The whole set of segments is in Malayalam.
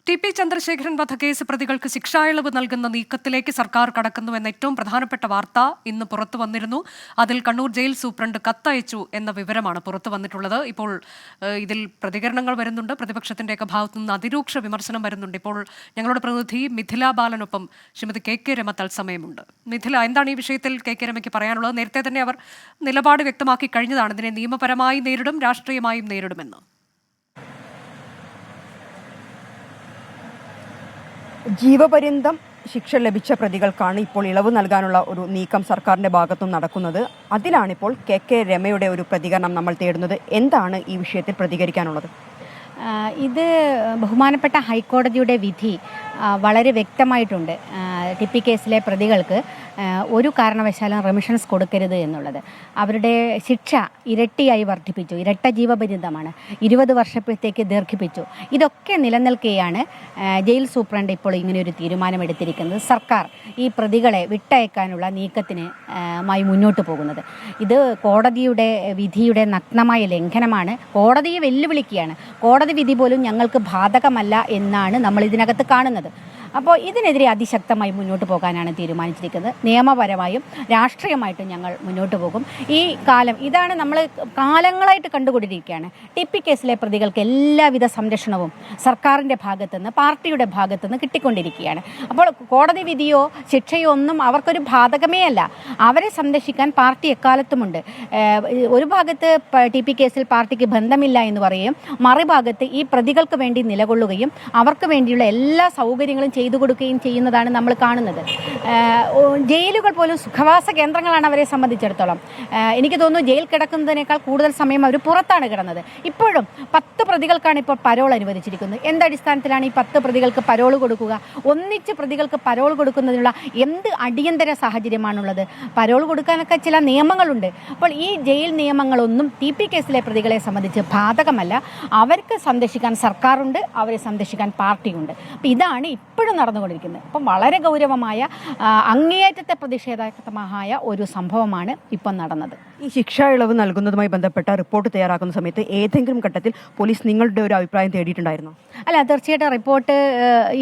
ടി.പി. ചന്ദ്രശേഖരൻ വധക്കേസ് പ്രതികൾക്ക് ശിക്ഷായിളവ് നൽകുന്ന നീക്കത്തിലേക്ക് സർക്കാർ കടക്കുന്നുവെന്ന ഏറ്റവും പ്രധാനപ്പെട്ട വാർത്ത ഇന്ന് പുറത്തു വന്നിരുന്നു. അതിൽ കണ്ണൂർ ജയിൽ സൂപ്രണ്ട് കത്തയച്ചു എന്ന വിവരമാണ് പുറത്തു വന്നിട്ടുള്ളത്. ഇപ്പോൾ ഇതിൽ പ്രതികരണങ്ങൾ വരുന്നുണ്ട്. പ്രതിപക്ഷത്തിന്റെയൊക്കെ ഭാഗത്തു നിന്ന് അതിരൂക്ഷ വിമർശനം വരുന്നുണ്ട്. ഇപ്പോൾ ഞങ്ങളുടെ പ്രതിനിധി മിഥില ബാലനൊപ്പം ശ്രീമതി കെ രമ തത്സമയമുണ്ട്. മിഥില, എന്താണ് ഈ വിഷയത്തിൽ കെ രമയ്ക്ക് പറയാനുള്ളത്? നേരത്തെ തന്നെ അവർ നിലപാട് വ്യക്തമാക്കി കഴിഞ്ഞതാണ്. ഇതിനെ നിയമപരമായി നേരിടും, രാഷ്ട്രീയമായും നേരിടുമെന്ന്. ജീവപര്യന്തം ശിക്ഷ ലഭിച്ച പ്രതികൾക്കാണ് ഇപ്പോൾ ഇളവ് നൽകാനുള്ള ഒരു നീക്കം സർക്കാരിൻ്റെ ഭാഗത്തും നടക്കുന്നത്. അതിലാണിപ്പോൾ കെ രമയുടെ ഒരു പ്രതികരണം നമ്മൾ തേടുന്നത്. എന്താണ് ഈ വിഷയത്തിൽ പ്രതികരിക്കാനുള്ളത്? ഇത് ബഹുമാനപ്പെട്ട ഹൈക്കോടതിയുടെ വിധി വളരെ വ്യക്തമായിട്ടുണ്ട്. ടി.പി. കേസിലെ പ്രതികൾക്ക് ഒരു കാരണവശാലും റെമിഷൻസ് കൊടുക്കരുത് എന്നുള്ളത്. അവരുടെ ശിക്ഷ ഇരട്ടിയായി വർദ്ധിപ്പിച്ചു. ഇരട്ട ജീവപര്യന്തമാണ്, 20 വർഷത്തേക്ക് ദീർഘിപ്പിച്ചു. ഇതൊക്കെ നിലനിൽക്കെയാണ് ജയിൽ സൂപ്രണ്ട് ഇപ്പോൾ ഇങ്ങനെയൊരു തീരുമാനമെടുത്തിരിക്കുന്നത്. സർക്കാർ ഈ പ്രതികളെ വിട്ടയക്കാനുള്ള നീക്കത്തിന് മുന്നോട്ട് പോകുന്നത്. ഇത് കോടതിയുടെ വിധിയുടെ നഗ്നമായ ലംഘനമാണ്. കോടതിയെ വെല്ലുവിളിക്കുകയാണ്. കോടതി വിധി പോലും ഞങ്ങൾക്ക് ബാധകമല്ല എന്നാണ് നമ്മൾ ഇതിനകത്ത് കാണുന്നത്. അപ്പോൾ ഇതിനെതിരെ അതിശക്തമായി മുന്നോട്ട് പോകാനാണ് തീരുമാനിച്ചിരിക്കുന്നത്. നിയമപരമായും രാഷ്ട്രീയമായിട്ടും ഞങ്ങൾ മുന്നോട്ട് പോകും. ഈ കാലം ഇതാണ് നമ്മൾ കാലങ്ങളായിട്ട് കണ്ടുകൊണ്ടിരിക്കുകയാണ്. ടി.പി. കേസിലെ പ്രതികൾക്ക് എല്ലാവിധ സംരക്ഷണവും സർക്കാരിൻ്റെ ഭാഗത്തുനിന്ന്, പാർട്ടിയുടെ ഭാഗത്തുനിന്ന് കിട്ടിക്കൊണ്ടിരിക്കുകയാണ്. അപ്പോൾ കോടതി വിധിയോ ശിക്ഷയോ ഒന്നും അവർക്കൊരു ബാധകമേ അല്ല. അവരെ സംരക്ഷിക്കാൻ പാർട്ടി എക്കാലത്തുമുണ്ട്. ഒരു ഭാഗത്ത് ടി.പി. കേസിൽ പാർട്ടിക്ക് ബന്ധമില്ല എന്ന് പറയുകയും മറുഭാഗത്ത് ഈ പ്രതികൾക്ക് വേണ്ടി നിലകൊള്ളുകയും അവർക്ക് വേണ്ടിയുള്ള എല്ലാ സൗകര്യങ്ങളും ചെയ്തു കൊടുക്കുകയും ചെയ്യുന്നതാണ് നമ്മൾ കാണുന്നത്. ജയിലുകൾ പോലും സുഖവാസ കേന്ദ്രങ്ങളാണ് അവരെ സംബന്ധിച്ചിടത്തോളം. എനിക്ക് തോന്നുന്നു ജയിൽ കിടക്കുന്നതിനേക്കാൾ കൂടുതൽ സമയം അവർ പുറത്താണ് കിടന്നത്. ഇപ്പോഴും 10 പ്രതികൾക്കാണ് ഇപ്പോൾ പരോൾ അനുവദിച്ചിരിക്കുന്നത്. എന്തടിസ്ഥാനത്തിലാണ് ഈ 10 പ്രതികൾക്ക് പരോൾ കൊടുക്കുക? ഒന്നിച്ച് പ്രതികൾക്ക് പരോൾ കൊടുക്കുന്നതിനുള്ള എന്ത് അടിയന്തര സാഹചര്യമാണുള്ളത്? പരോൾ കൊടുക്കാനൊക്കെ ചില നിയമങ്ങളുണ്ട്. അപ്പോൾ ഈ ജയിൽ നിയമങ്ങളൊന്നും ടി.പി. കേസിലെ പ്രതികളെ സംബന്ധിച്ച് ബാധകമല്ല. അവർക്ക് സംരക്ഷിക്കാൻ സർക്കാരുണ്ട്, അവരെ സംരക്ഷിക്കാൻ പാർട്ടിയുണ്ട്. അപ്പോൾ ഇതാണ് ഇപ്പോഴും നടന്നുകൊണ്ടിരിക്കുന്നത്. അപ്പം വളരെ ഗൗരവമായ അങ്ങേയറ്റത്തെ പ്രതിഷേധാത്മകമായ ഒരു സംഭവമാണ് ഇപ്പം നടന്നത്. ഈ ശിക്ഷാ ഇളവ് നൽകുന്നതുമായി ബന്ധപ്പെട്ട റിപ്പോർട്ട് തയ്യാറാക്കുന്ന സമയത്ത് ഏതെങ്കിലും ഘട്ടത്തിൽ പോലീസ് നിങ്ങളുടെ ഒരു അഭിപ്രായം തേടിയിട്ടുണ്ടായിരുന്നോ? അല്ല, തീർച്ചയായിട്ടും റിപ്പോർട്ട്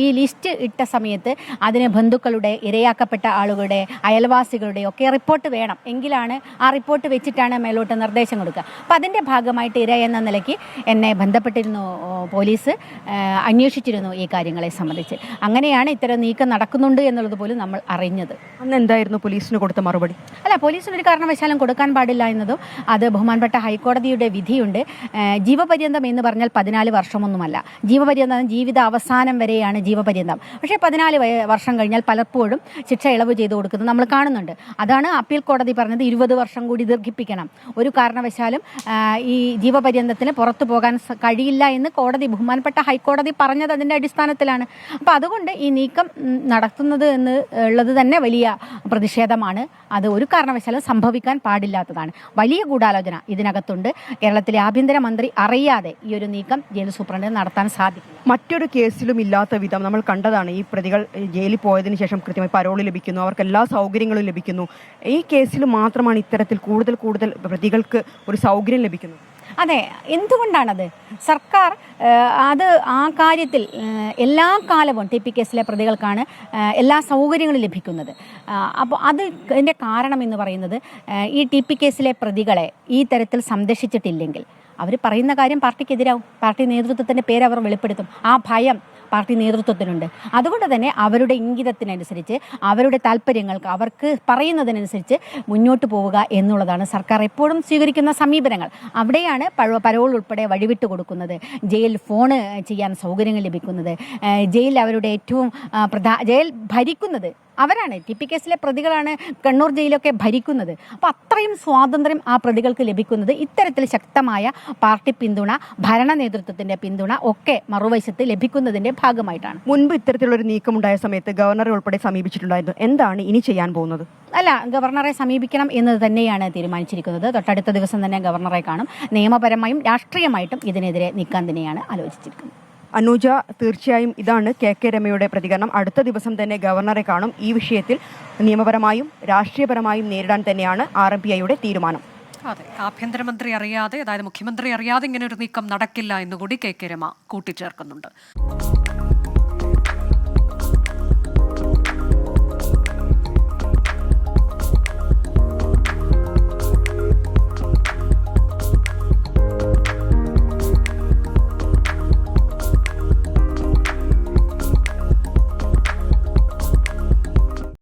ഈ ലിസ്റ്റ് ഇട്ട സമയത്ത് അതിന് ബന്ധുക്കളുടെ, ഇരയാക്കപ്പെട്ട ആളുകളുടെ, അയൽവാസികളുടെ ഒക്കെ റിപ്പോർട്ട് വേണം. എങ്കിലാണ് ആ റിപ്പോർട്ട് വെച്ചിട്ടാണ് മേലോട്ട് നിർദ്ദേശം കൊടുക്കുക. അപ്പം അതിൻ്റെ ഭാഗമായിട്ട് ഇര എന്ന നിലയ്ക്ക് എന്നെ ബന്ധപ്പെട്ടിരുന്നു പോലീസ്, അന്വേഷിച്ചിരുന്നു ഈ കാര്യങ്ങളെ സംബന്ധിച്ച്. അങ്ങനെയാണ് ഇത്തരം നീക്കം നടക്കുന്നുണ്ട് എന്നുള്ളത് പോലും നമ്മൾ അറിഞ്ഞത്. അന്ന് എന്തായിരുന്നു പോലീസിന് കൊടുത്ത മറുപടി? അല്ല, പോലീസിന് ഒരു കാരണവശാലും കൊടുക്കാൻ പാടില്ല എന്നതും അത് ബഹുമാനപ്പെട്ട ഹൈക്കോടതിയുടെ വിധിയുണ്ട്. ജീവപര്യന്തം എന്ന് പറഞ്ഞാൽ 14 വർഷമൊന്നുമല്ല. ജീവപര്യന്തം ജീവിത അവസാനം വരെയാണ് ജീവപര്യന്തം. പക്ഷേ 14 വർഷം കഴിഞ്ഞാൽ പലപ്പോഴും ശിക്ഷ ഇളവ് ചെയ്തു കൊടുക്കുന്നത് നമ്മൾ കാണുന്നുണ്ട്. അതാണ് അപ്പീൽ കോടതി പറഞ്ഞത് 20 വർഷം കൂടി ദീർഘിപ്പിക്കണം. ഒരു കാരണവശാലും ഈ ജീവപര്യന്തത്തിന് പുറത്തു പോകാൻ കഴിയില്ല എന്ന് കോടതി, ബഹുമാനപ്പെട്ട ഹൈക്കോടതി പറഞ്ഞത് അതിൻ്റെ അടിസ്ഥാനത്തിലാണ്. അപ്പോൾ അതുകൊണ്ട് ഈ നീക്കം നടത്തുന്നത് എന്ന് ഉള്ളത് തന്നെ വലിയ പ്രതിഷേധമാണ്. അത് ഒരു കാരണവശാലും സംഭവിക്കാൻ പാടില്ലാത്തതാണ്. വലിയ ഗൂഢാലോചന ഇതിനകത്തുണ്ട്. കേരളത്തിലെ ആഭ്യന്തരമന്ത്രി അറിയാതെ ഈ ഒരു നീക്കം ജയിൽ സൂപ്രണ്ട് നടത്താൻ സാധിക്കില്ല. മറ്റൊരു കേസിലും ഇല്ലാത്ത വിധം നമ്മൾ കണ്ടതാണ്. ഈ പ്രതികൾ ജയിലിൽ പോയതിനു ശേഷം കൃത്യമായി പരോൾ ലഭിക്കുന്നു, അവർക്ക് എല്ലാ സൗകര്യങ്ങളും ലഭിക്കുന്നു. ഈ കേസിൽ മാത്രമാണ് ഇത്തരത്തിൽ കൂടുതൽ പ്രതികൾക്ക് ഒരു സൗകര്യം ലഭിക്കുന്നത്. അതെ, എന്തുകൊണ്ടാണത്? സർക്കാർ അത് ആ കാര്യത്തിൽ എല്ലാ കാലവും ടി.പി. കേസിലെ പ്രതികൾക്കാണ് എല്ലാ സൗകര്യങ്ങളും ലഭിക്കുന്നത്. അപ്പോൾ അതിൻ്റെ കാരണം എന്ന് പറയുന്നത് ഈ ടി.പി. കേസിലെ പ്രതികളെ ഈ തരത്തിൽ സംരക്ഷിച്ചിട്ടില്ലെങ്കിൽ അവർ പറയുന്ന കാര്യം പാർട്ടിക്കെതിരാവും. പാർട്ടി നേതൃത്വത്തിൻ്റെ പേര് അവർ വെളിപ്പെടുത്തും. ആ ഭയം പാർട്ടി നേതൃത്വത്തിനുണ്ട്. അതുകൊണ്ട് തന്നെ അവരുടെ ഇംഗിതത്തിനനുസരിച്ച്, അവരുടെ താല്പര്യങ്ങൾക്ക്, അവർക്ക് പറയുന്നതിനനുസരിച്ച് മുന്നോട്ട് പോവുക എന്നുള്ളതാണ് സർക്കാർ എപ്പോഴും സ്വീകരിക്കുന്ന സമീപനങ്ങൾ. അവിടെയാണ് പരോൾ ഉൾപ്പെടെ വഴിവിട്ട് കൊടുക്കുന്നത്, ജയിൽ ഫോണ് ചെയ്യാൻ സൗകര്യങ്ങൾ ലഭിക്കുന്നത്, ജയിൽ അവരുടെ ഏറ്റവും ജയിൽ ഭരിക്കുന്നത് അവരാണ്. ടി.പി. കേസിലെ പ്രതികളാണ് കണ്ണൂർ ജയിലൊക്കെ ഭരിക്കുന്നത്. അപ്പോൾ അത്രയും സ്വാതന്ത്ര്യം ആ പ്രതികൾക്ക് ലഭിക്കുന്നത് ഇത്തരത്തിൽ ശക്തമായ പാർട്ടി പിന്തുണ, ഭരണ നേതൃത്വത്തിൻ്റെ പിന്തുണ ഒക്കെ മറുവശത്ത് ലഭിക്കുന്നതിൻ്റെ ഭാഗമായിട്ടാണ്. മുൻപ് ഇത്തരത്തിലുള്ളൊരു നീക്കമുണ്ടായ സമയത്ത് ഗവർണറെ ഉൾപ്പെടെ സമീപിച്ചിട്ടുണ്ടായിരുന്നു. എന്താണ് ഇനി ചെയ്യാൻ പോകുന്നത്? അല്ല, ഗവർണറെ സമീപിക്കണം എന്ന് തന്നെയാണ് തീരുമാനിച്ചിരിക്കുന്നത്. തൊട്ടടുത്ത ദിവസം തന്നെ ഗവർണറെ കാണും. നിയമപരമായും രാഷ്ട്രീയമായിട്ടും ഇതിനെതിരെ നീക്കാൻ തന്നെയാണ് ആലോചിച്ചിരിക്കുന്നത്. അനുജ, തീർച്ചയായും ഇതാണ് കെ രമയുടെ പ്രതികരണം. അടുത്ത ദിവസം തന്നെ ഗവർണറെ കാണും. ഈ വിഷയത്തിൽ നിയമപരമായും രാഷ്ട്രീയപരമായും നേരിടാൻ തന്നെയാണ് RMPIയുടെ തീരുമാനം. അതെ, ആഭ്യന്തരമന്ത്രി അറിയാതെ, അതായത് മുഖ്യമന്ത്രി അറിയാതെ ഇങ്ങനെ ഒരു നീക്കം നടക്കില്ല എന്നുകൂടി കെ രമ കൂട്ടിച്ചേർക്കുന്നുണ്ട്.